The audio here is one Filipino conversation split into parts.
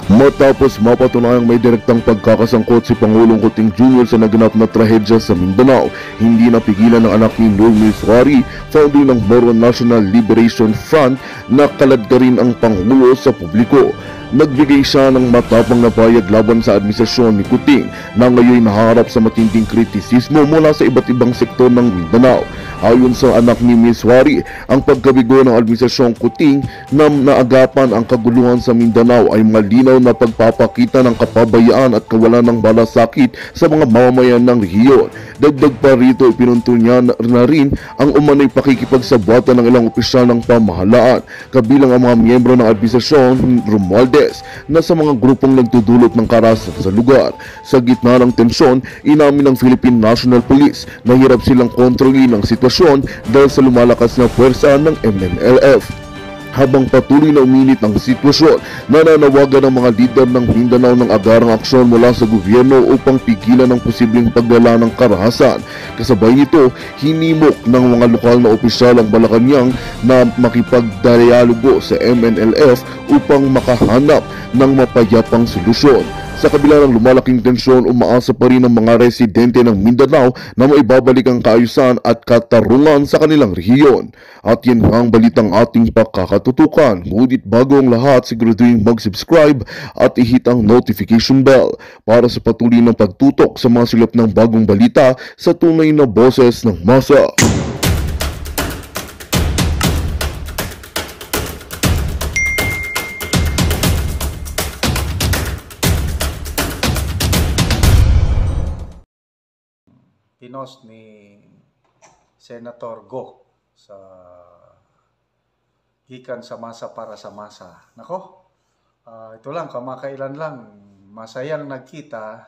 Matapos mapatunayang may direktang pagkakasangkot si Pangulong Kuting Jr. sa naganap na trahedya sa Mindanao, hindi napigilan ng anak ni Noel Miswari, founder ng Moro National Liberation Front, na kaladkarin ang Pangulo sa publiko. Nagbigay siya ng matapang na pahayag laban sa administrasyon ni Kuting na ngayon naharap sa matinding kritisismo mula sa iba't ibang sektor ng Mindanao. Ayon sa anak ni Miswari, ang pagkabigo ng administrasyong Kuting na naagapan ang kaguluhan sa Mindanao ay malinaw na pagpapakita ng kapabayaan at kawalan ng malasakit sa mga mamamayan ng rehiyon. Dagdag pa rito, ipinunto niya na rin ang umano'y pakikipagsabwatan ng ilang opisyal ng pamahalaan, kabilang ang mga miyembro ng administrasyon Romualdez, na sa mga grupong nagdudulot ng karahasan sa lugar. Sa gitna ng tensyon, inamin ng Philippine National Police na hirap silang kontrolin ang sitwasyon dahil sa lumalakas na puwersa ng MNLF. Habang patuloy na uminit ang sitwasyon, nananawagan ng mga lider ng Mindanao ng agarang aksyon mula sa gobyerno upang pigilan ang posibleng paglala ng karahasan. Kasabay nito, hinimok ng mga lokal na opisyal ang Malacanang na makipagdialogo sa MNLF upang makahanap ng mapayapang solusyon. Sa kabila ng lumalaking tensyon, umaasa pa rin ang mga residente ng Mindanao na maibabalik ang kaayusan at katarungan sa kanilang rehiyon. At yan ang balitang ating pakakatutukan. Ngunit bago ang lahat, siguraduhin mag-subscribe at i-hit ang notification bell para sa patuloy ng pagtutok sa mga silap ng bagong balita sa tunay na boses ng masa. Pinos ni Senator Go sa gikan sa masa para sa masa. Nako, ito lang, kamakailan lang, masayang nagkita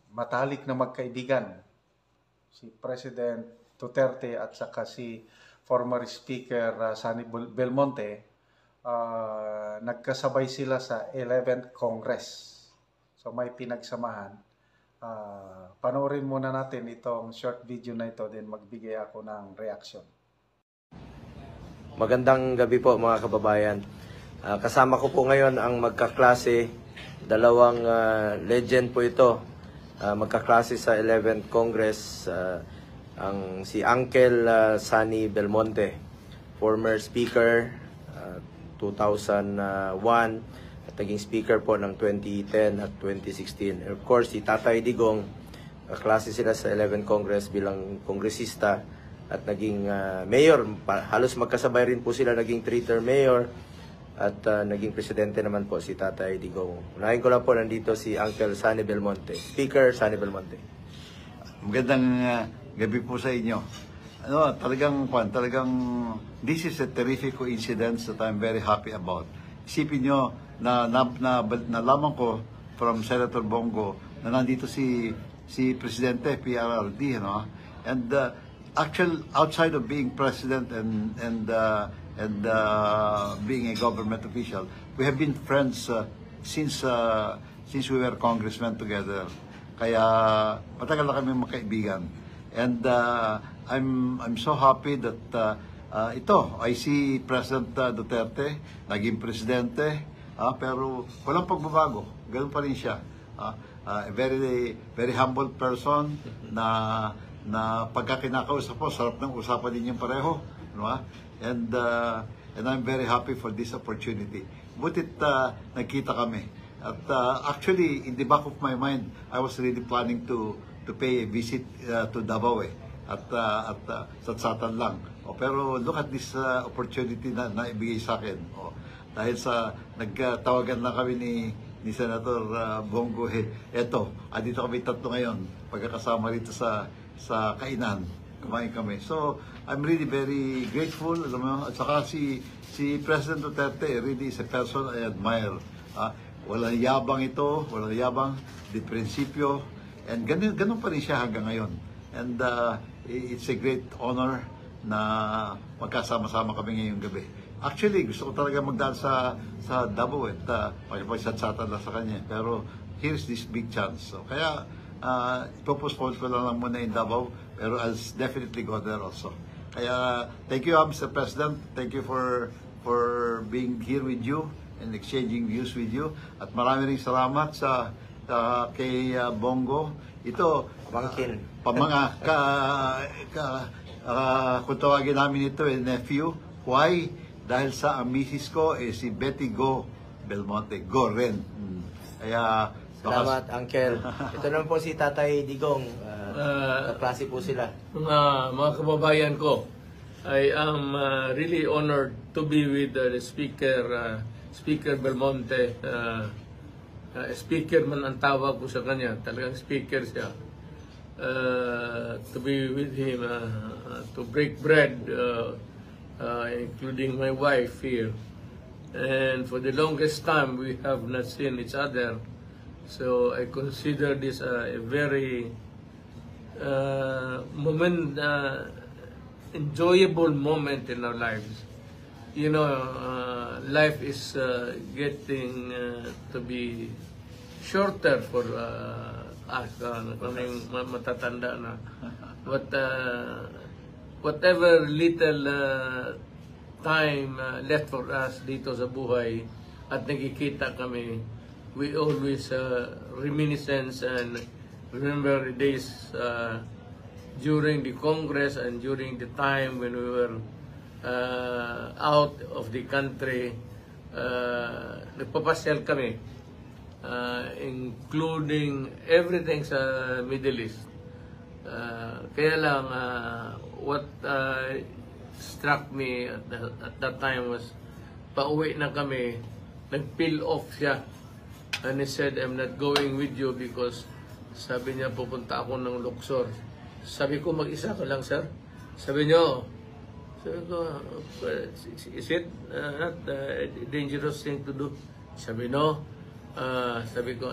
matalik na magkaibigan si President Duterte at saka si former Speaker Sani Belmonte. Nagkasabay sila sa 11th Congress. So may pinagsamahan. Panoorin muna natin itong short video na ito, then magbigay ako ng reaction. Magandang gabi po mga kababayan. Kasama ko po ngayon ang magkaklase, dalawang legend po ito. Magkaklase sa 11th Congress, ang si Uncle Sani Belmonte, former speaker 2001. At naging speaker po ng 2010 at 2016. And of course, si Tatay Digong, kaklase sila sa 11th Congress bilang kongresista at naging mayor. Halos magkasabay rin po sila, naging 3-term mayor at naging presidente naman po si Tatay Digong. Unahin ko lang po, nandito si Uncle Sani Belmonte. Speaker Sani Belmonte. Magandang gabi po sa inyo. Talagang this is a terrific coincidence that I'm very happy about. Isipin nyo, nalaman ko from Senator Bongo na nandito si Presidente PRRD, and actually outside of being president and being a government official, we have been friends since we were congressmen together. Kaya matagal na kami magkaibigan, and I'm so happy that I see President Duterte naging presidente. Pero walang pagbabago, ganoon pa rin siya. Very humble person na pagka kinakausap po, sarap ng usapan din yung pareho, and I'm very happy for this opportunity. Butit nagkita kami. At actually, in the back of my mind, I was really planning to pay a visit to Davao at Satsatan lang. Pero look at this opportunity na naibigay sa akin. Dahil sa nagtawagan na kami ni Senator Bongo, eto, dito kami tatlo ngayon, pagkakasama rito sa kainan, kumain kami. So, I'm really very grateful, alam mo, at saka si President Duterte really is a person I admire. Walang yabang ito, walang yabang, di prinsipyo, and ganun pa rin siya hanggang ngayon. And it's a great honor na magkasama-sama kami ngayong gabi. Actually, gusto ko talaga magdaan sa Davao at makipagsatsatan na sa kanya. Pero here's this big chance. So, kaya ipopostpone ko lang muna in Davao, pero I'll definitely go there also. Kaya thank you, Mr. President. Thank you for being here with you. and exchanging views with you. At marami ring salamat sa kay Bongo. Ito, Mangkin. kung tawagin namin ito, nephew. Why? Dahil sa ang misis ko, si Betty Go Belmonte. Go rin. Kaya, Salamat, Uncle. Ito naman po si Tatay Digong. Kaklase po sila. Mga kababayan ko, I am really honored to be with the Speaker Belmonte. Speaker man ang tawag ko sa kanya, talagang speaker siya. To be with him, to break bread, including my wife here. And for the longest time, we have not seen each other. So I consider this a very enjoyable moment in our lives. You know, life is getting to be shorter for us, kaming matatanda na. But whatever little time left for us dito sa buhay at nagkikita kami, we always reminiscence and remember the days during the Congress and during the time when we were out of the country. Nagpapasyal kami, including everything sa Middle East. Kaya lang, what struck me at that time was, pauwi na kami, nag-peel off siya. And he said, I'm not going with you because sabi niya, pupunta ako ng Luxor. Sabi ko, mag-isa ka lang, sir? Sabi ko, is it not a dangerous thing to do? Sabi, no. Sabi ko,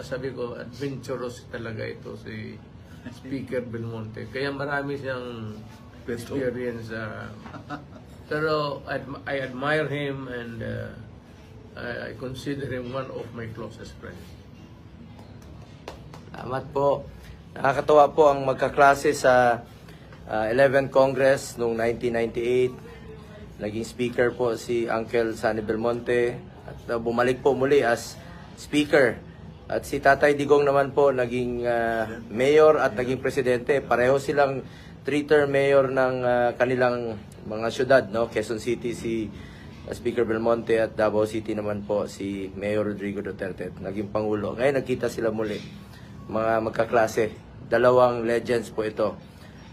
adventurous talaga ito si Speaker Belmonte. Kaya marami siyang experience. Pero I admire him and I consider him one of my closest friends. Salamat po. Nakakatawa po ang magkaklase sa 11th Congress noong 1998. Naging speaker po si Uncle Sunny Belmonte at bumalik po muli as speaker. At si Tatay Digong naman po naging mayor at naging presidente. Pareho silang 3-term mayor ng kanilang mga syudad, no? Quezon City si Speaker Belmonte at Davao City naman po si Mayor Rodrigo Duterte, naging Pangulo. Ngayon nagkita sila muli, mga magkaklase. Dalawang legends po ito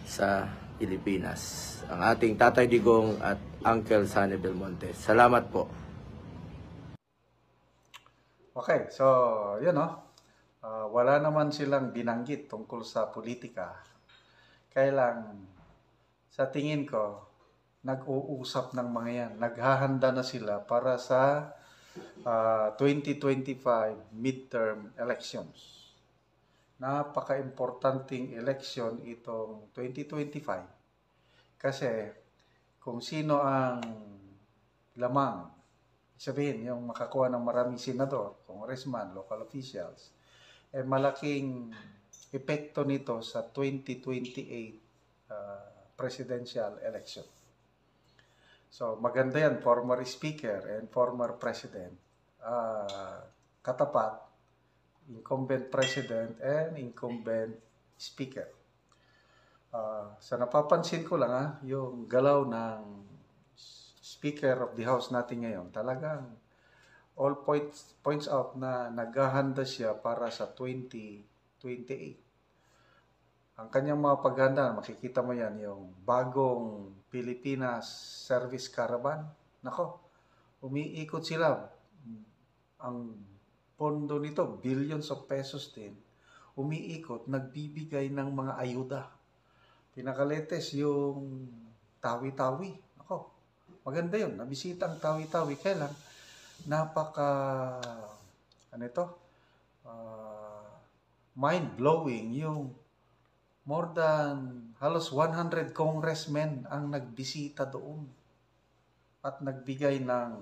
sa Pilipinas. Ang ating Tatay Digong at Uncle Sunny Belmonte. Salamat po. Okay, so yun wala naman silang binanggit tungkol sa politika. Kaya lang, sa tingin ko, nag-uusap ng mga yan. Naghahanda na sila para sa 2025 midterm elections. Napaka-importanting election itong 2025. Kasi kung sino ang lamang, sabihin, yung makakuha ng maraming senador, congressman, local officials, malaking epekto nito sa 2028 presidential election. So, maganda yan, former speaker and former president. Katapat, incumbent president and incumbent speaker. Sa napapansin ko lang, yung galaw ng Speaker of the House natin ngayon, talagang all points out na naghahanda siya para sa 2028. Ang kanyang mga paghanda, makikita mo yan, yung bagong Pilipinas Service Caravan. Nako, umiikot sila. Ang pondo nito, billions of pesos din, umiikot, nagbibigay ng mga ayuda. Pinakaletes yung Tawi-Tawi. Nako, maganda yun. Nabisita ang Tawi-Tawi. Kaya lang, mind-blowing yung more than halos 100 congressmen ang nagbisita doon at nagbigay ng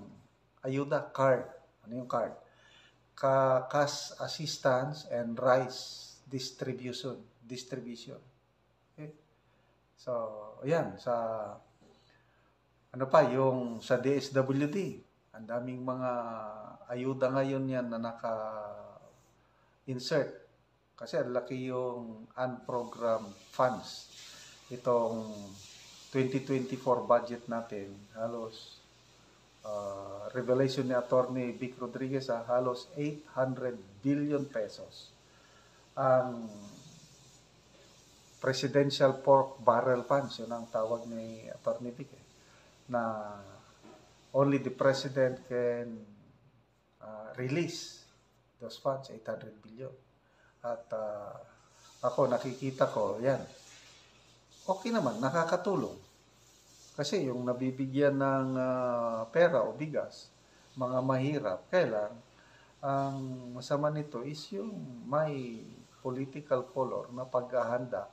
ayuda card. Ano yung card? Cash assistance and rice distribution. Okay? So, ayan, yung sa DSWD, Ang daming mga ayuda ngayon yan na naka-insert. Kasi ang laki yung unprogrammed funds. Itong 2024 budget natin, halos revelation ni Attorney Vic Rodriguez, halos 800 billion pesos ang Presidential Pork Barrel Funds, yun ang tawag ni Attorney Vic, na only the President can release those funds, 800 billion. At ako, nakikita ko, yan, okay naman, nakakatulong. Kasi yung nabibigyan ng pera o bigas, mga mahirap, kailan ang masama nito is yung may political color na paghahanda.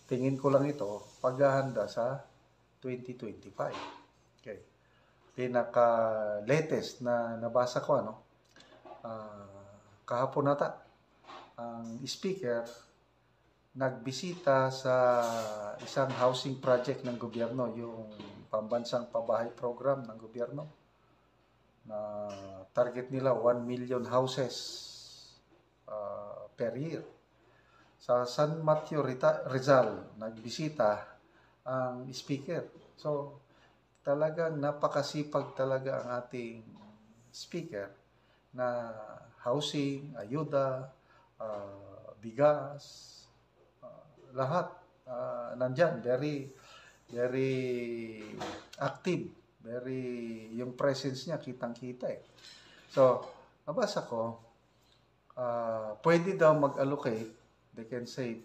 Tingin ko lang ito, paghahanda sa 2025. Okay. Pinaka-latest na nabasa ko, kahapon nata, ang speaker nagbisita sa isang housing project ng gobyerno, yung pambansang pabahay program ng gobyerno, na target nila 1 million houses per year. Sa San Mateo Rizal, nagbisita ang speaker. So, talagang napakasipag talaga ang ating speaker na housing, ayuda, bigas, lahat nandyan. Very, very active. Yung presence niya, kitang-kita eh. So, nabasa ko, pwede daw mag-allocate, they can save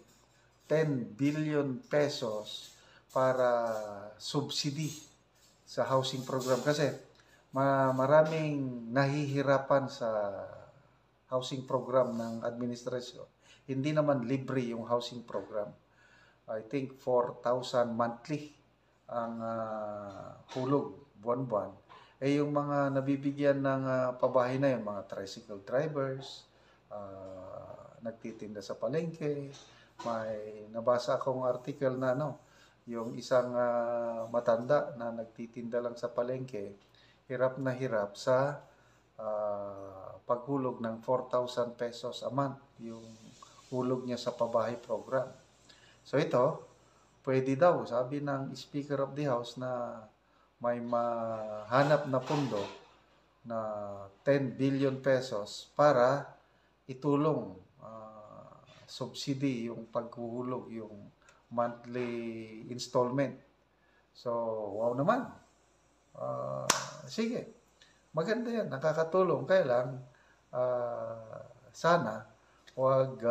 10 billion pesos para subsidy sa housing program. Kasi maraming nahihirapan sa housing program ng administrasyon. Hindi naman libre yung housing program. I think 4,000 monthly ang hulog buwan-buwan. Eh yung mga nabibigyan ng pabahay na yun, mga tricycle drivers, nagtitinda sa palengke. May nabasa akong article na yung isang matanda na nagtitinda lang sa palengke, hirap na hirap sa paghulog ng 4,000 pesos a month, yung hulog niya sa pabahay program. So ito, pwede daw, sabi ng Speaker of the House, na may mahanap na pondo na 10 billion pesos para itulong subsidy yung paghuhulog, yung monthly installment. So, wow naman. Sige, maganda yan, nakakatulong. Kaya lang, sana, huwag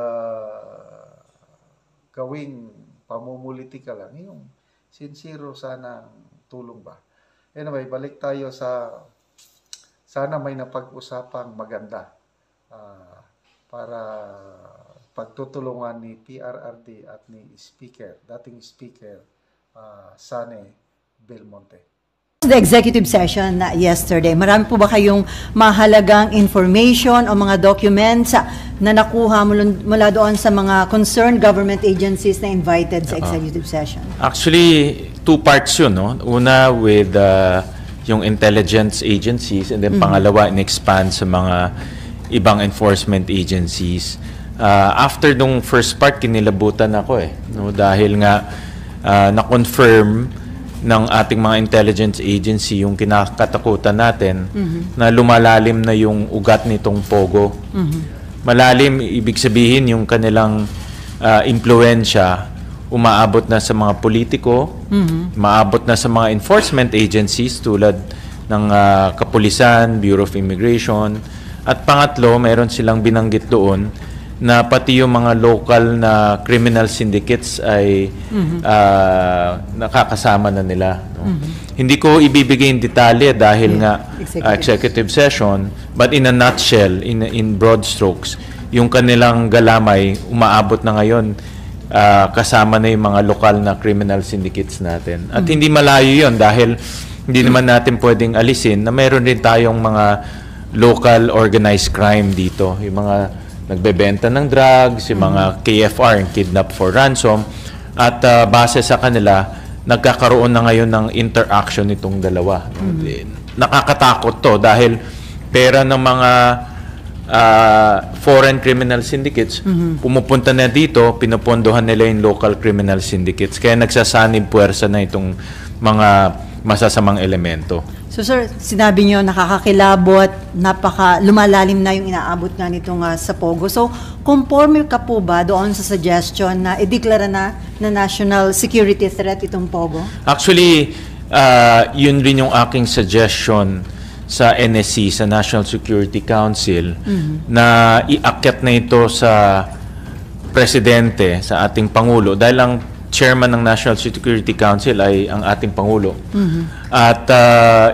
gawing pamumulitika lang. Yung sincero sana tulong ba. Anyway, balik tayo sa sana may napag-usapang maganda para pagtutulungan ni PRRD at ni Speaker, dating Speaker Sane Belmonte. The executive session yesterday, marami po ba kayong mahalagang information o mga documents na nakuha mula doon sa mga concerned government agencies na invited sa executive session? Actually, two parts yun, no? Una with yung intelligence agencies, and then pangalawa in-expand sa mga ibang enforcement agencies. After nung first part, kinilabutan ako no? Dahil nga na-confirm ng ating mga intelligence agency yung kinakatakutan natin na lumalalim na yung ugat nitong Pogo. Malalim, ibig sabihin yung kanilang impluensya umaabot na sa mga politiko, umaabot na sa mga enforcement agencies tulad ng Kapulisan, Bureau of Immigration, at pangatlo, meron silang binanggit doon na pati yung mga local na criminal syndicates ay nakakasama na nila. No? Hindi ko ibibigay yung detalye dahil nga executive session, but in a nutshell, in broad strokes, yung kanilang galamay umaabot na ngayon kasama na yung mga lokal na criminal syndicates natin. At hindi malayo yun dahil hindi naman natin pwedeng alisin na meron din tayong mga local organized crime dito. Yung mga nagbebenta ng drugs, yung mga KFR, Kidnap for Ransom, at base sa kanila, nagkakaroon na ngayon ng interaction nitong dalawa. Nakakatakot to dahil pera ng mga foreign criminal syndicates pumupunta na dito, pinupondohan nila yung local criminal syndicates. Kaya nagsasanib puwersa na itong mga masasamang elemento. So sir, sinabi niyo nakakakilabot, lumalalim na yung inaabot nga nitong sa Pogo. So, conforme ka po ba doon sa suggestion na ideklara na national security threat itong Pogo? Actually, yun rin yung aking suggestion sa NSC, sa National Security Council, na iakyat na ito sa Presidente, sa ating Pangulo, dahil ang chairman ng National Security Council ay ang ating Pangulo. At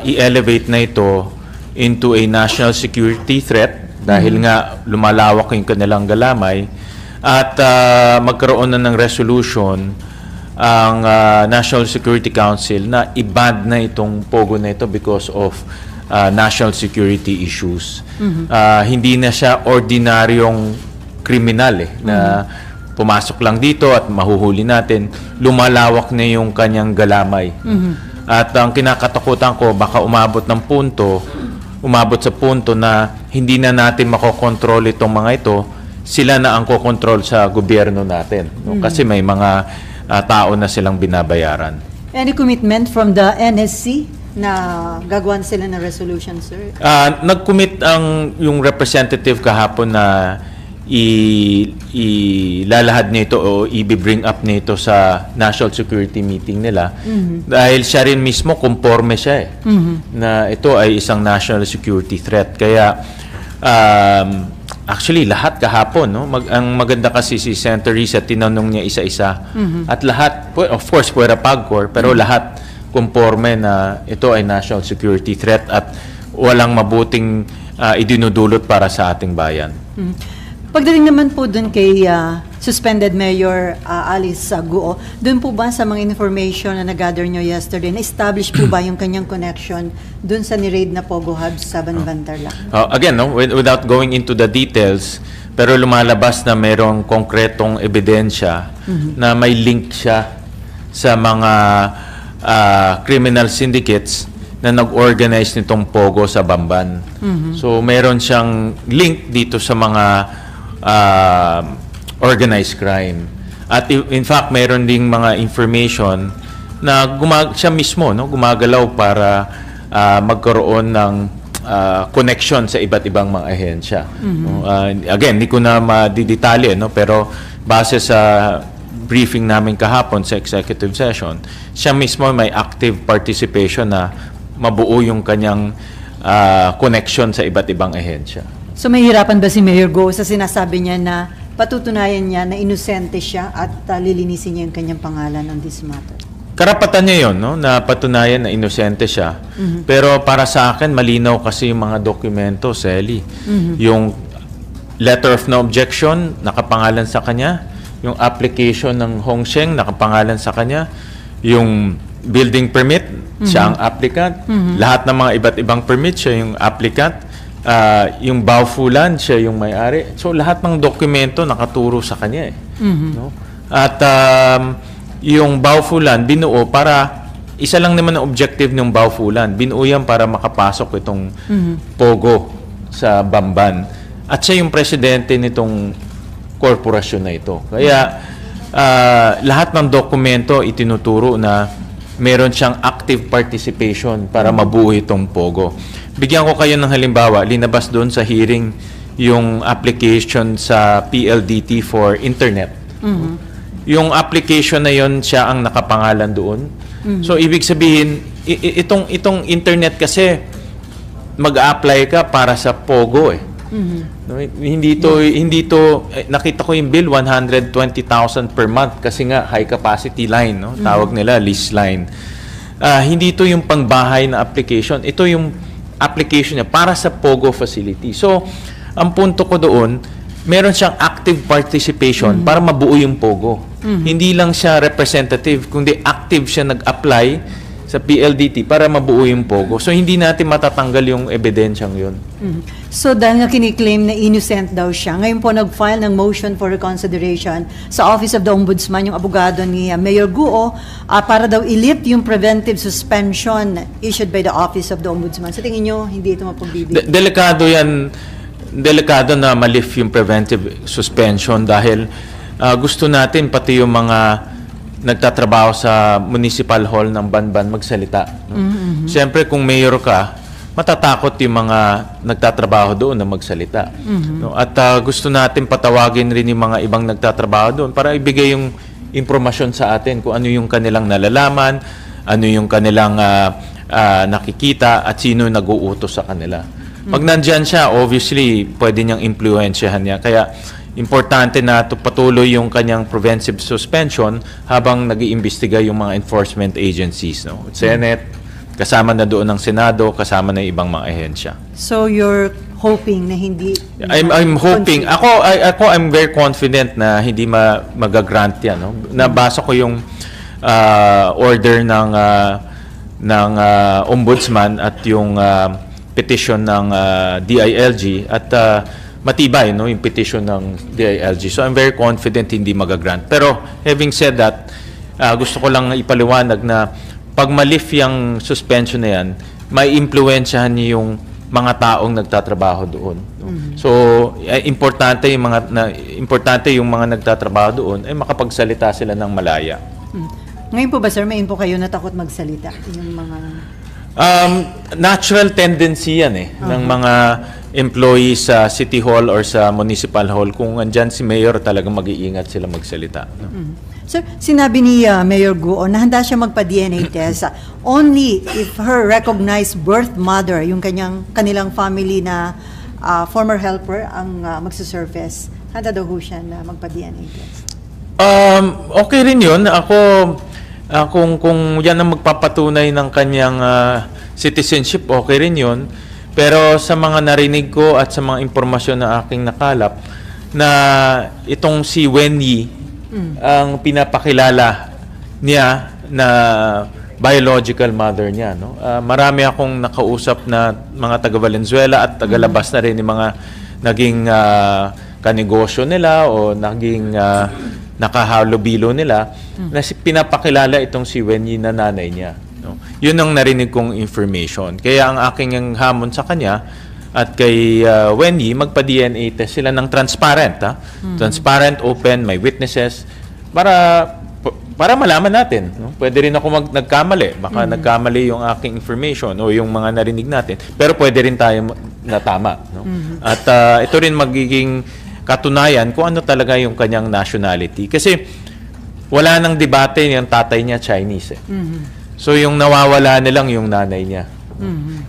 i-elevate na ito into a national security threat dahil nga lumalawak yung kanilang galamay at magkaroon na ng resolution ang National Security Council na i-ban na itong Pogo na ito because of national security issues. Hindi na siya ordinaryong kriminal na pumasok lang dito at mahuhuli natin, lumalawak na yung kanyang galamay. At ang kinakatakutan ko, baka umabot sa punto na hindi na natin makokontrol itong mga ito, sila na ang kokontrol sa gobyerno natin. No? Kasi may mga tao na silang binabayaran. Any commitment from the NSC na gagawan sila ng resolution, sir? Nag-commit yung representative kahapon na ilalahad nito o i-bring up nito sa national security meeting nila dahil siya rin mismo conforme siya na ito ay isang national security threat. Kaya actually lahat kahapon, no? Ang maganda kasi si Senator Risa, tinanong niya isa-isa at lahat, of course puwera PAGCOR, pero lahat conforme na ito ay national security threat at walang mabuting idinudulot para sa ating bayan. Pagdating naman po dun kay suspended Mayor Alice Guo, dun po ba sa mga information na nag-gather nyo yesterday, na-establish po ba yung kanyang connection dun sa ni-raid na Pogo Hub sa Banbantarlac? Again, no, without going into the details, pero lumalabas na mayroong konkretong ebidensya na may link siya sa mga criminal syndicates na nag-organize nitong Pogo sa Bamban. So, meron siyang link dito sa mga organized crime. At in fact, mayroon ding mga information na siya mismo gumagalaw para magkaroon ng connection sa iba't ibang mga ahensya. Again, hindi ko na madidetalye, pero base sa briefing namin kahapon sa executive session, siya mismo may active participation na mabuo yung kanyang connection sa iba't ibang ahensya. So mahihirapan ba si Mayor Go sa sinasabi niya na patutunayan niya na inosente siya at lilinisin niya yung kanyang pangalan on this matter? Karapatan niya yun, na patunayan na inosente siya. Pero para sa akin, malinaw kasi yung mga dokumento, Sally. Yung letter of no objection, nakapangalan sa kanya. Yung application ng Hong Sheng, nakapangalan sa kanya. Yung building permit, siya ang applicant. Lahat ng mga iba't ibang permit, siya yung applicant. Yung Baofulan, siya yung may-ari. So, lahat ng dokumento nakaturo sa kanya. No? At yung Baofulan, binuo para, isa lang naman ang objective ng Baofulan. Binuo yan para makapasok itong Pogo sa Bamban. At siya yung presidente nitong korporasyon na ito. Kaya, lahat ng dokumento itinuturo na meron siyang active participation para mabuo itong Pogo. Bigyan ko kayo ng halimbawa, linabas doon sa hearing yung application sa PLDT for internet. Yung application na yon, siya ang nakapangalan doon. So ibig sabihin, itong internet kasi mag-a-apply ka para sa Pogo No, hindi to nakita ko yung bill 120,000 per month kasi nga high capacity line, tawag nila lease line. Hindi to yung pangbahay na application, ito yung application niya para sa Pogo facility. So ang punto ko doon, meron siyang active participation para mabuo yung Pogo. Hindi lang siya representative, kundi active siya nag-apply sa PLDT para mabuo yung POGO. So hindi natin matatanggal yung ebidensyang yun. So dahil nga kiniklaim na innocent daw siya, ngayon po nag-file ng motion for reconsideration sa Office of the Ombudsman, yung abogado ni Mayor Guo, para daw i-lift yung preventive suspension issued by the Office of the Ombudsman. Sa tingin nyo, hindi ito mapagbibig? Delikado yan, delikado na ma-lift yung preventive suspension dahil gusto natin pati yung mga nagtatrabaho sa municipal hall ng Banban magsalita. No? Siyempre, kung mayor ka, matatakot yung mga nagtatrabaho doon na magsalita. No? At gusto natin patawagin rin yung mga ibang nagtatrabaho doon para ibigay yung impormasyon sa atin kung ano yung kanilang nalalaman, ano yung kanilang nakikita, at sino nag-uutos sa kanila. Pag nandyan siya, obviously, pwede niyang impluensyahan niya. Kaya, importante na patuloy yung kanyang preventive suspension habang nag-iimbestiga yung mga enforcement agencies. No? Senate, kasama na doon ng Senado, kasama na ibang mga ahensya. So you're hoping na hindi... I'm hoping. I'm very confident na hindi magagrant yan. No? Nabasa ko yung order ng Ombudsman at yung petition ng DILG at matibay, no, yung petition ng DILG. So I'm very confident hindi magagrant. Pero having said that, gusto ko lang ipaliwanag na pag ma-lift yung suspension na yan, may impluwensyahan niyo yung mga taong nagtatrabaho doon. No? So importante yung mga nagtatrabaho doon ay makapagsalita sila ng malaya. Ngayon po ba, sir, may po kayo na takot magsalita? Yung mga... Natural tendency yan ng mga employees sa City Hall or sa Municipal Hall. Kung andyan si Mayor, talagang mag-iingat sila magsalita. No? Sir, sinabi ni Mayor Guo na handa siya magpa-DNA test only if her recognized birth mother, yung kanilang family na former helper, ang magsasurface. Handa daw ho siya na magpa-DNA test. Okay rin yun. Kung yan ang magpapatunay ng kanyang citizenship, okay rin yun. Pero sa mga narinig ko at sa mga impormasyon na aking nakalap, na itong si Wen Yi, ang pinapakilala niya na biological mother niya. No? Marami akong nakausap na mga taga-Valenzuela at taga-labas na rin yung mga naging kanegosyo nila o naging nakahalubilo nila na pinapakilala itong si Wen Yi na nanay niya. No? Yun ang narinig kong information. Kaya ang aking hamon sa kanya at kay Wen Yi, magpa-DNA test sila ng transparent. Transparent, open, may witnesses para malaman natin. No? Pwede rin ako nagkamali. Baka nagkamali yung aking information o yung mga narinig natin. Pero pwede rin tayo na tama. No? At ito rin magiging katunayan kung ano talaga yung kanyang nationality. Kasi wala nang debate yung tatay niya Chinese. So yung nawawala na lang yung nanay niya.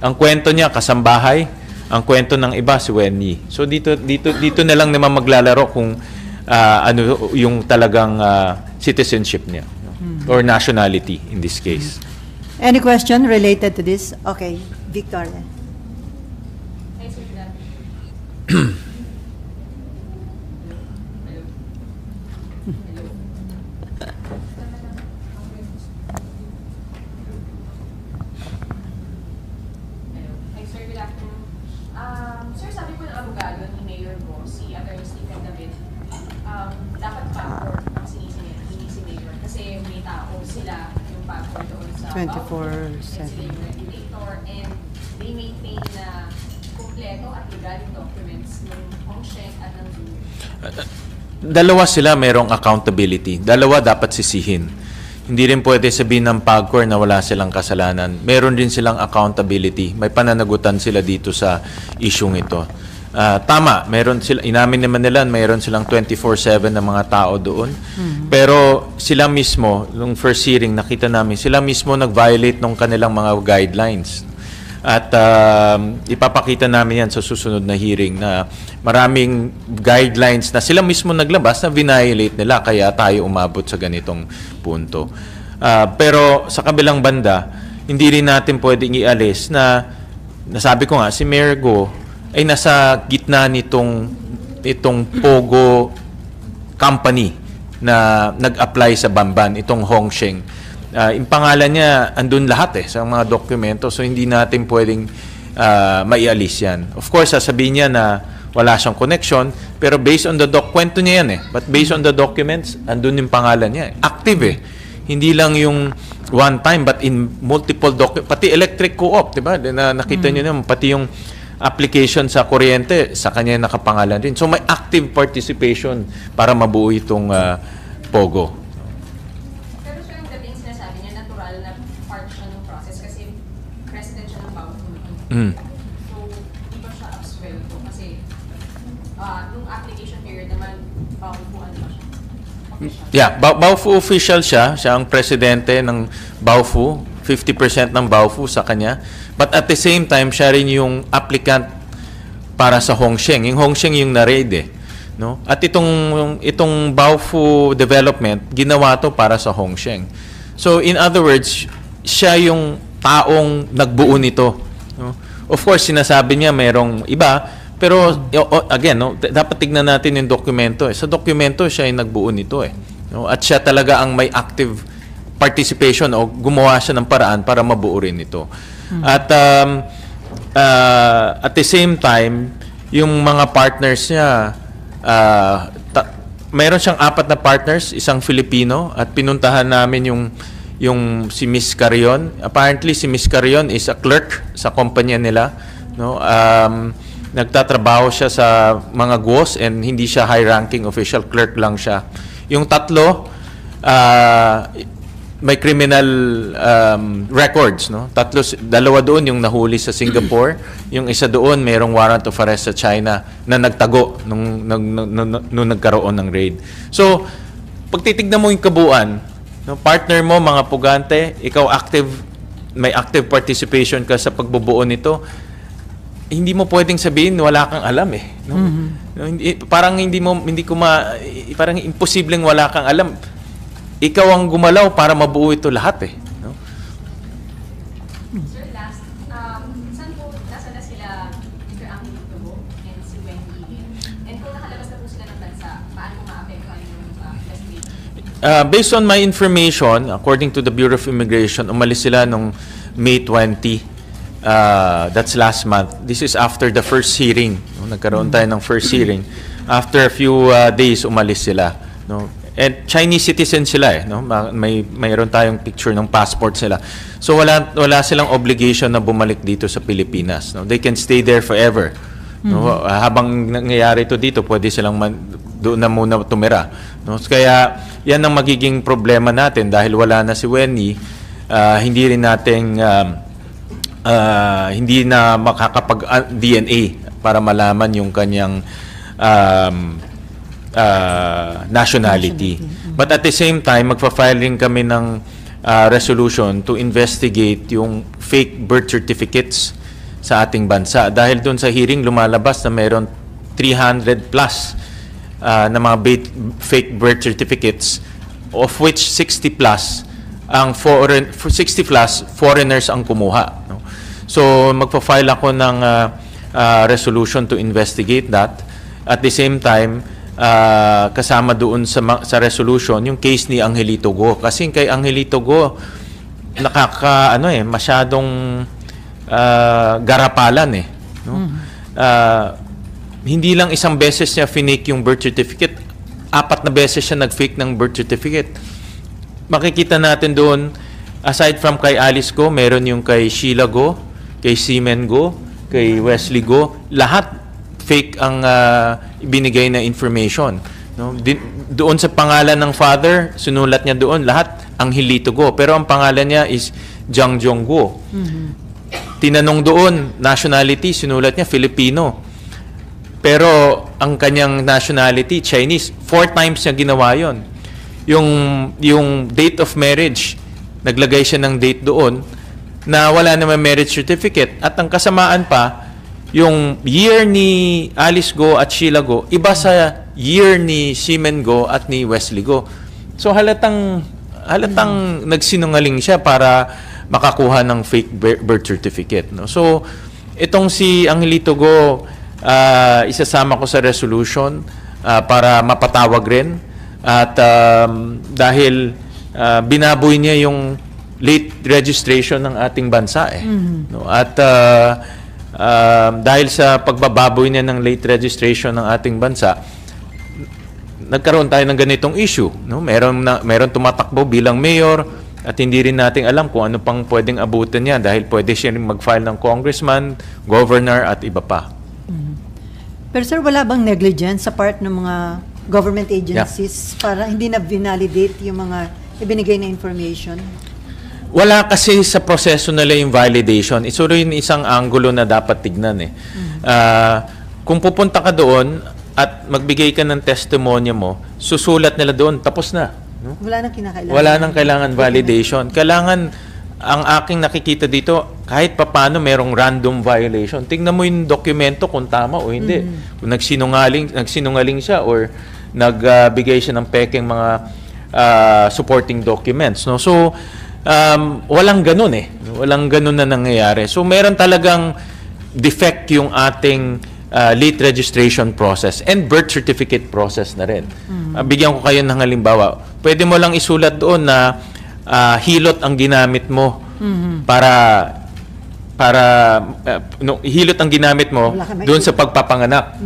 Ang kwento niya kasambahay, ang kwento ng iba si Wen Yi. So dito na lang naman maglalaro kung ano yung talagang citizenship niya or nationality in this case. Any question related to this? Okay, Victoria. Sir, sabi po ng abogado ni Mayor Go, si Atty. Stephen David, dapat passport ang sinisingit, hindi si Mayor. Kasi may tao sila yung passport doon sa 24/7. sila yung regulator, and they maintain na kompleto at legal yung documents ng Hong Sheng at ng Zoo. Dalawa sila mayroong accountability. Dalawa dapat sisihin. Hindi rin pwede sabihin ng PAGCOR na wala silang kasalanan. Meron din silang accountability. May pananagutan sila dito sa isyung ito. Tama, meron sila, inamin naman nila, mayroon silang 24/7 na mga tao doon. Pero sila mismo, nung first hearing, nakita namin, sila mismo nag-violate ng kanilang mga guidelines. At ipapakita namin yan sa susunod na hearing na maraming guidelines na sila mismo naglabas na violate nila, kaya tayo umabot sa ganitong punto. Pero sa kabilang banda, hindi rin natin pwedeng ialis na nasabi ko nga, si Mayor Go ay nasa gitna itong Pogo company na nag-apply sa Bamban, itong Hong Sheng. yung pangalan niya andun lahat sa mga dokumento, so hindi natin pwedeng maialis yan. Of course, sasabihin niya na wala siyang connection, pero based on the kwento niya yan but based on the documents, andun yung pangalan niya. Active Hindi lang yung one time, but in multiple documents. Pati electric co-op, di ba? Nakita niyo naman, pati yung application sa kuryente, sa kanya nakapangalan rin. So may active participation para mabuo itong POGO. Pero siya yung dating sinasabi niya, natural na part siya ng process kasi president siya ng bawat committee. So, di ba siya absuelto? Kasi nung application period naman, bawupuan ba siya? Yeah, Baofu official siya. Siya ang presidente ng Baofu. 50% ng Baofu sa kanya. But at the same time, siya rin yung applicant para sa Hongsheng. Yung Hongsheng yung na-raid no? At itong Baofu development, ginawa to para sa Hongsheng. So in other words, siya yung taong nagbuo nito. No? Of course, sinasabi niya merong iba, pero again, no, dapat tignan natin yung dokumento. Sa dokumento, siya yung nagbuo nito no? At siya talaga ang may active participation o gumawa siya ng paraan para mabuo rin ito. At the same time, yung mga partners niya, mayroon siyang 4 na partners, isang Filipino, at pinuntahan namin yung si Miss Carion. Apparently, si Miss Carion is a clerk sa kumpanya nila. No? Nagtatrabaho siya sa mga GWOS and hindi siya high-ranking official, clerk lang siya. Yung 3, may criminal records, no? 2 doon yung nahuli sa Singapore, yung isa doon mayroong warrant of arrest sa China na nagtago nung nagkaroon ng raid. So, pag titignan mo yung kabuuan, no, partner mo, mga pugante, ikaw may active participation ka sa pagbubuo nito, hindi mo pwedeng sabihin wala kang alam no? Parang parang imposibleng wala kang alam. Ikaw ang gumalaw para mabuo ito lahat no? Sir, last, saan po, nasa na sila Mr. Angelito and si Wendy? And kung nakalabas na po sila ng bansa, paano maapektuhan yung investigation? Based on my information, according to the Bureau of Immigration, umalis sila nung May 20. That's last month. This is after the first hearing. No? Nagkaroon tayo ng first hearing. After a few days, umalis sila. No? And Chinese citizen sila no? Mayroon tayong picture ng passport sila. So wala silang obligation na bumalik dito sa Pilipinas. No? They can stay there forever. No? Habang nangyayari ito dito, pwede silang doon na muna tumira. No? Kaya yan ang magiging problema natin dahil wala na si Wendy. Hindi rin nating hindi na makakapag-DNA para malaman yung kanyang nationality. But at the same time, magpa-file rin kami ng resolution to investigate yung fake birth certificates sa ating bansa. Dahil doon sa hearing, lumalabas na mayroon 300 plus na mga fake birth certificates, of which 60 plus foreigners ang kumuha. No? So, magpa-file ako ng resolution to investigate that. At the same time, kasama doon sa resolution yung case ni Angelito Go. Kasi kay Angelito Go, masyadong garapalan no? Hindi lang isang beses niya finake yung birth certificate, 4 na beses siya nag-fake ng birth certificate. Makikita natin doon, aside from kay Alice Go, meron yung kay Sheila Go, kay Seaman Go, kay Wesley Go, lahat fake ang ibinigay na information. No? Doon sa pangalan ng father, sinulat niya doon, lahat Angelito Go. Pero ang pangalan niya is Jiang Jong Go. Tinanong doon, nationality, sinulat niya Filipino. Pero ang kanyang nationality, Chinese. 4 times niya ginawa yon. Yung date of marriage, naglagay siya ng date doon na wala naman marriage certificate. At ang kasamaan pa, yung year ni Alice Go at Sheila Go, iba sa year ni Seaman Go at ni Wesley Go. So halatang nagsinungaling siya para makakuha ng fake birth certificate. No? So itong si Angelito Go, isasama ko sa resolution para mapatawag rin. At dahil binaboy niya yung late registration ng ating bansa eh. No? At dahil sa pagbababoy niya ng late registration ng ating bansa, nagkaroon tayo ng ganitong issue. No? Meron tumatakbo bilang mayor at hindi rin natin alam kung ano pang pwedeng abutin niya dahil pwede siya rin mag-file ng congressman, governor at iba pa. Pero sir, wala bang negligence sa part ng mga government agencies para hindi na validate yung mga ibinigay na information? Wala kasi sa proseso nila yung validation. Ito rin isang angulo na dapat tignan eh. Kung pupunta ka doon at magbigay ka ng testimonya mo, susulat nila doon, tapos na. No? Wala nang kinakailangan. Wala nang kailangan validation. Kailangan, ang aking nakikita dito, kahit papano merong random violation. Tingnan mo yung dokumento kung tama o hindi. Kung nagsinungaling siya or nagbigay siya ng peking mga supporting documents. No? So, walang ganun eh. Walang ganun na nangyayari. So, meron talagang defect yung ating late registration process and birth certificate process na rin. Bigyan ko kayo ng halimbawa. Pwede mo lang isulat doon na hilot ang ginamit mo hilot ang ginamit mo doon sa pagpapanganak.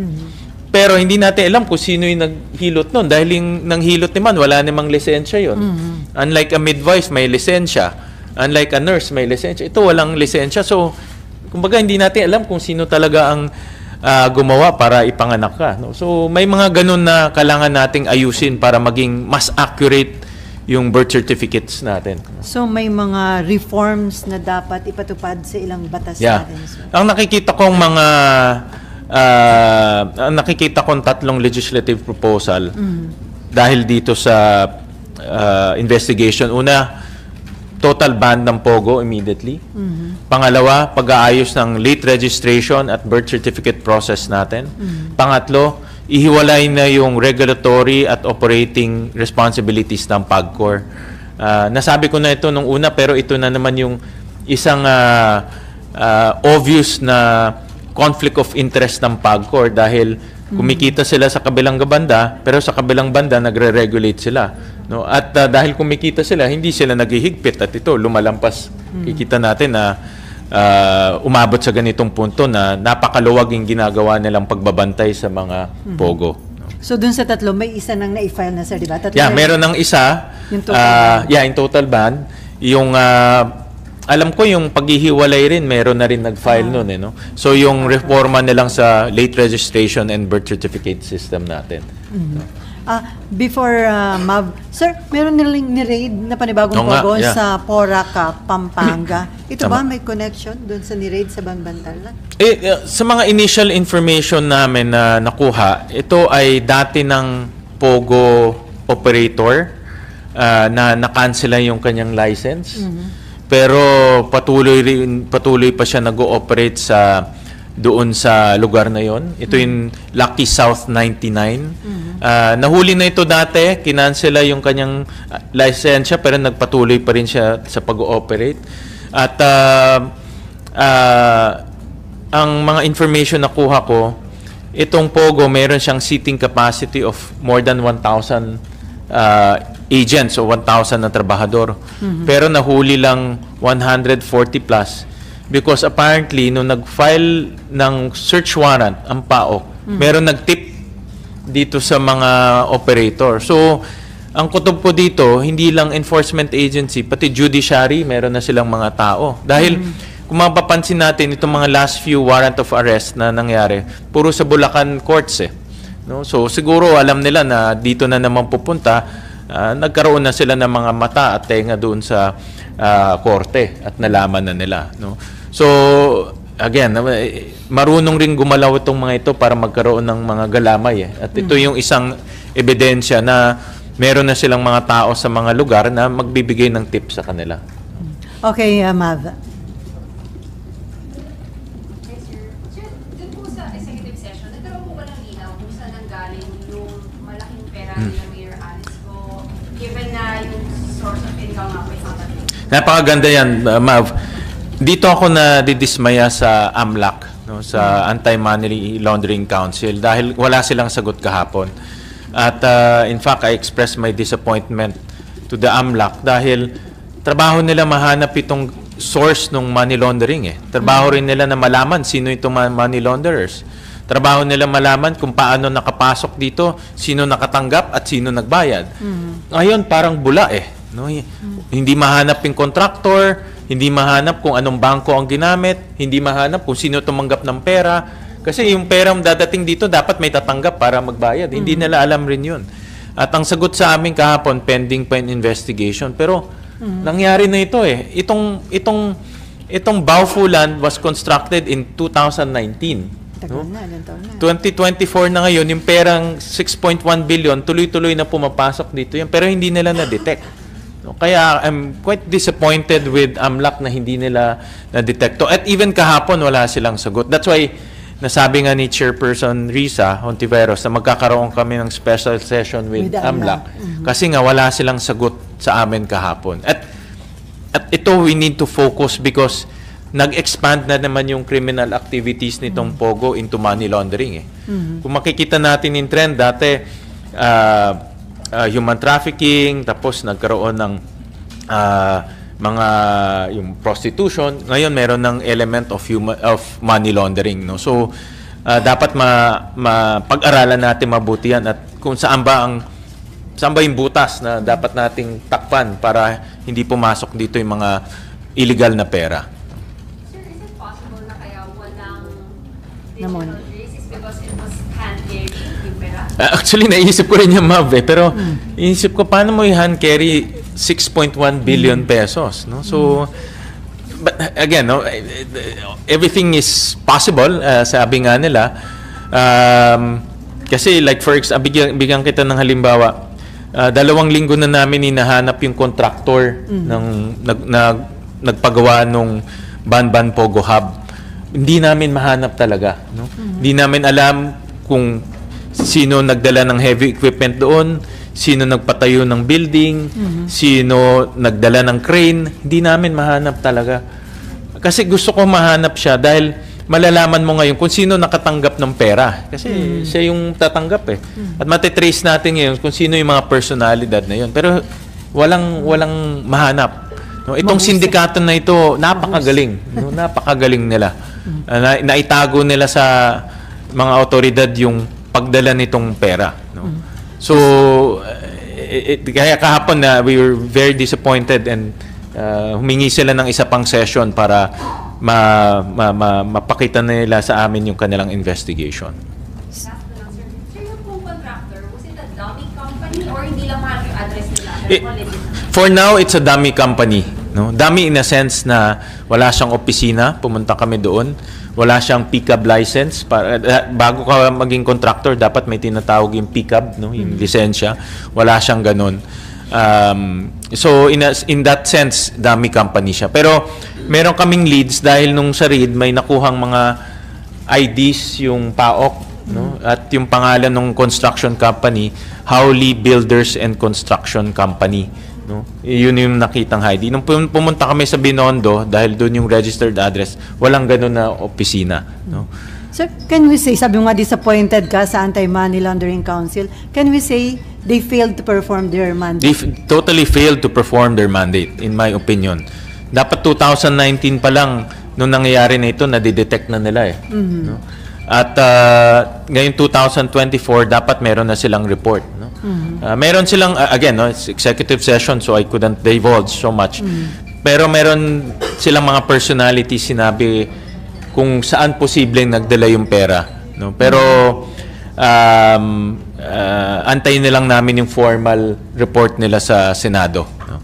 Pero hindi natin alam kung sino yung naghilot nun dahil yung nanghilot naman wala namang lisensya yon. Unlike a midwife may lisensya, unlike a nurse may lisensya, ito walang lisensya. So kumbaga hindi natin alam kung sino talaga ang gumawa para ipanganak ka, no? So may mga ganun na kailangan nating ayusin para maging mas accurate yung birth certificates natin. So may mga reforms na dapat ipatupad sa ilang batas natin. So. Ang nakikita kong tatlong legislative proposal dahil dito sa investigation. Una, total ban ng POGO immediately. Pangalawa, pag-aayos ng late registration at birth certificate process natin. Pangatlo, ihiwalay na yung regulatory at operating responsibilities ng PAGCOR. Nasabi ko na ito nung una pero ito na naman yung isang obvious na conflict of interest ng PAGCOR dahil kumikita sila sa kabilang banda pero sa kabilang banda nagre-regulate sila. No? At dahil kumikita sila, hindi sila naghihigpit at ito lumalampas. Kikita natin na umabot sa ganitong punto na napakaluwag yung ginagawa nilang pagbabantay sa mga POGO. So dun sa tatlo, may isa nang na-file na sir, di ba? Meron ng isa. Yung total ban. Yung total ban. Yung, alam ko yung paghihiwalay rin, meron na rin nag-file nun. No? So yung reforma nilang sa late registration and birth certificate system natin. Before Mav, sir, meron nilang ni-raid na panibagong POGO sa Porac, Pampanga. Ito ba may connection doon sa ni-raid sa Banbantal? Sa mga initial information namin na nakuha, ito ay dati ng POGO operator na na-cancel yung kanyang license. Pero patuloy pa siya nag-ooperate doon sa lugar na yon. Ito yung Lucky South 99. Nahuli na ito dati, kinansela yung kanyang lisensya pero nagpatuloy pa rin siya sa pag-ooperate. At ang mga information na kuha ko, itong POGO meron siyang seating capacity of more than 1,000 agents o 1,000 na trabahador. Pero nahuli lang 140 plus because apparently nung nag-file ng search warrant ang PAOK, meron nag-tip dito sa mga operator. So, ang kutob ko dito, hindi lang enforcement agency, pati judiciary, meron na silang mga tao. Dahil kung mapapansin natin, itong mga last few warrant of arrest na nangyari, puro sa Bulacan courts eh. No? So, siguro alam nila na dito na naman pupunta, nagkaroon na sila ng mga mata at tenga doon sa korte at nalaman na nila. No? So, again, marunong rin gumalaw itong mga ito para magkaroon ng mga galamay. At ito yung isang ebidensya na meron na silang mga tao sa mga lugar na magbibigay ng tips sa kanila. Okay, Mav. Yes, sir. Sir, dun po sa executive session, nagkaroon po ba ng linaw kung saan nanggaling yung malaking pera ni Mayor Alice ko, given na yung source of income nga po ay sasabihin? Napakaganda yan, Mav. Dito ako na didismaya sa AMLAC, no, sa Anti-Money Laundering Council dahil wala silang sagot kahapon. At in fact, I expressed my disappointment to the AMLAC dahil trabaho nila mahanap itong source ng money laundering eh. Trabaho rin nila na malaman sino itong money launderers. Trabaho nila malaman kung paano nakapasok dito, sino nakatanggap at sino nagbayad. Ngayon parang bula eh. No? Hindi mahanap yung contractor, hindi mahanap kung anong bangko ang ginamit, hindi mahanap kung sino tumanggap ng pera. Kasi yung pera dadating dito, dapat may tatanggap para magbayad. Hindi nila alam rin yun. At ang sagot sa amin kahapon, pending pa yung investigation. Pero nangyari na ito eh. Itong Baufulan was constructed in 2019. No? 2024 na ngayon, yung perang 6.1 billion, tuloy-tuloy na pumapasok dito yan. Pero hindi nila na-detect. No? Kaya I'm quite disappointed with AMLAC na hindi nila na-detect. At even kahapon, wala silang sagot. That's why, nasabi nga ni Chairperson Risa Hontiveros na magkakaroon kami ng special session with AMLAC. Kasi nga, wala silang sagot sa amin kahapon. At ito, we need to focus because nag-expand na naman yung criminal activities nitong POGO into money laundering. Kung makikita natin yung trend, dati human trafficking, tapos nagkaroon ng mga yung prostitution. Ngayon, meron ng element of money laundering. No? So, dapat mapag-aralan natin mabuti yan at kung saan ba yung butas na dapat nating takpan para hindi pumasok dito yung mga illegal na pera. Digital trace is because it was hand carry yung pera? Actually, naisip ko rin yung MAV eh. Pero inisip ko, paano mo i-hand carry 6.1 billion pesos? No? So, but again, no, everything is possible, sabi nga nila. Kasi like for example, bigyan kita ng halimbawa, 2 linggo na namin hinahanap yung contractor ng nagpagawa nung Banban Pogo Hub. Hindi namin mahanap talaga. No? Hindi namin alam kung sino nagdala ng heavy equipment doon, sino nagpatayo ng building, sino nagdala ng crane. Hindi namin mahanap talaga. Kasi gusto ko mahanap siya dahil malalaman mo ngayon kung sino nakatanggap ng pera. Kasi siya yung tatanggap eh. At matitrace natin ngayon kung sino yung mga personalidad na yun. Pero walang mahanap. No, itong sindikato na ito, napakagaling. No, napakagaling nila. Naitago nila sa mga otoridad yung pagdala nitong pera. No? So, kaya kahapon na we were very disappointed and humingi sila ng isa pang session para mapakita nila sa amin yung kanilang investigation. Last na lang, sir. Sir, yung pong contractor, was it a dummy company or hindi lang mahal yung address nila? For now, it's a dummy company. No? Dummy in a sense na wala siyang opisina, pumunta kami doon. Wala siyang pickup license. Bago ka maging contractor, dapat may tinatawag yung pickup, no? Yung lisensya. Wala siyang ganun. So, in that sense, dummy company siya. Pero, meron kaming leads dahil nung sa RID, may nakuhang mga IDs yung PAOK, no? At yung pangalan ng construction company, Howley Builders and Construction Company. No? Yun yung nakitang ID. Nung pumunta kami sa Binondo, dahil doon yung registered address, walang ganun na opisina. No? So, can we say, sabi mo nga disappointed ka sa Anti-Money Laundering Council, can we say they failed to perform their mandate? They totally failed to perform their mandate, in my opinion. Dapat 2019 pa lang, nung nangyayari na ito, nadidetect na nila eh. No? At ngayon 2024, dapat meron na silang report. No? Meron silang, again, no, it's executive session, so I couldn't divulge so much. Pero meron silang mga personalities sinabi kung saan posibleng nagdala yung pera. No? Pero antayin nilang namin yung formal report nila sa Senado. No?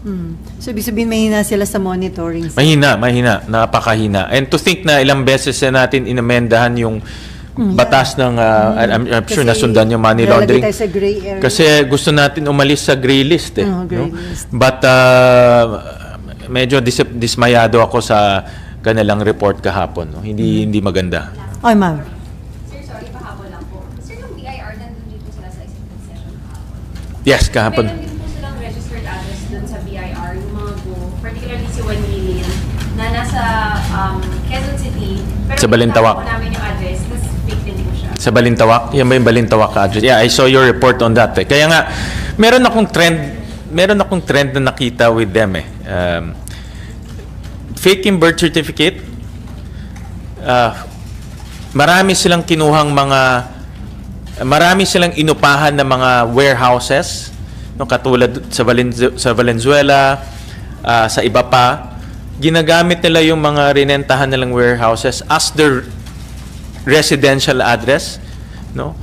So, ibig sabihin, mahina sila sa monitoring. Mahina, napakahina. And to think na ilang beses na natin inamendahan yung batas ng, I'm sure nasundan yung money laundering. Sa gray area. Kasi gusto natin umalis sa gray list eh. Gray no? list. But medyo dismayado ako sa kanilang report kahapon. No? Hindi maganda. Oy, ma'am. Sir, sorry, pahabol lang po. Sir, yung BIR, nandun din po sila sa executive session kahapon. Yes, kahapon. Meron din po silang registered address dun sa BIR, yung mga go, particularly si Juan Lilian, na nasa Quezon City. Pero Sa Balintawak. po namin yung address, tapos fake din po siya. Sa Balintawak? Yan ba yung Balintawak address? Yeah, I saw your report on that. Eh. Kaya nga, meron akong trend meron akong trend na nakita with them faking birth certificate. Marami silang kinuhang marami silang inupahan na mga warehouses, no, katulad sa Valenzuela, sa iba pa. Ginagamit nila yung mga rinentahan nilang warehouses as their residential address, no?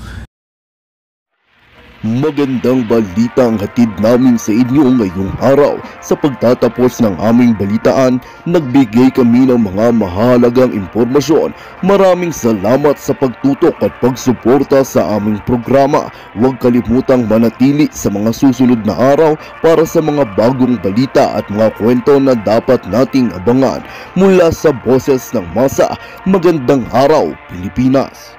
Magandang balita ang hatid namin sa inyo ngayong araw. Sa pagtatapos ng aming balitaan, nagbigay kami ng mga mahalagang impormasyon. Maraming salamat sa pagtutok at pagsuporta sa aming programa. Huwag kalimutang manatili sa mga susunod na araw para sa mga bagong balita at mga kwento na dapat nating abangan. Mula sa Boses ng Masa, magandang araw, Pilipinas!